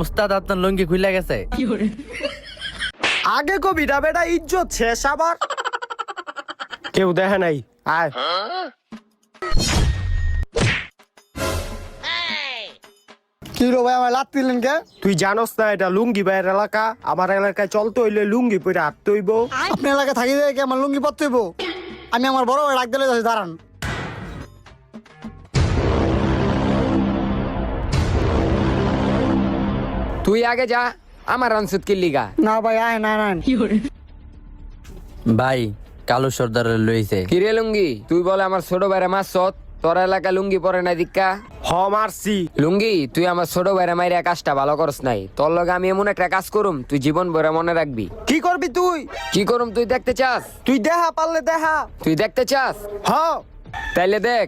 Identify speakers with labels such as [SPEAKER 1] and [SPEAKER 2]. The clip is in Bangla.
[SPEAKER 1] উস্তাদ আপনার লুঙ্গি খুলে গেছে।
[SPEAKER 2] আগে কবিটা বেটা ইজ্জত শেষ আবার কেউ দেখে নাই আয়
[SPEAKER 3] কি রো ভাই আমার লাত দিলেন কে?
[SPEAKER 2] তুই জানোস না এটা লুঙ্গি ভাইয়ের এলাকা আমার এলাকায় চলতে হইলে লুঙ্গি পরে হাঁটতে হইব
[SPEAKER 3] আপনি এলাকায় থাকি দেখে আমার লুঙ্গি পরতে হইব? আমি আমার বড় ভাই ডাক দিলে যাচ্ছি, দাঁড়ান।
[SPEAKER 4] তুই আগে যা, আমার রানসুত কি লিগা।
[SPEAKER 3] না ভাই আয় না না
[SPEAKER 1] ভাই কালু সর্দারের লইছে।
[SPEAKER 4] কিরে লুঙ্গি, তুই বলে আমার ছোট ভাইরা মারছত, তোর এলাকা লুঙ্গি পরে নাই দিক্কা।
[SPEAKER 2] হ মারছি
[SPEAKER 4] লুঙ্গি, তুই আমার ছোট ভাইরা মাইরা কাজটা ভালো করস নাই। তোর লগে আমি এমন একটা কাজ করুম তুই জীবন ভরে মনে রাখবি।
[SPEAKER 2] কি করবি তুই
[SPEAKER 4] কি করুম তুই দেখতে চাস?
[SPEAKER 2] তুই দেখা পারলে দেখা
[SPEAKER 4] তুই দেখতে চাস?
[SPEAKER 2] হ
[SPEAKER 4] তাইলে দেখ।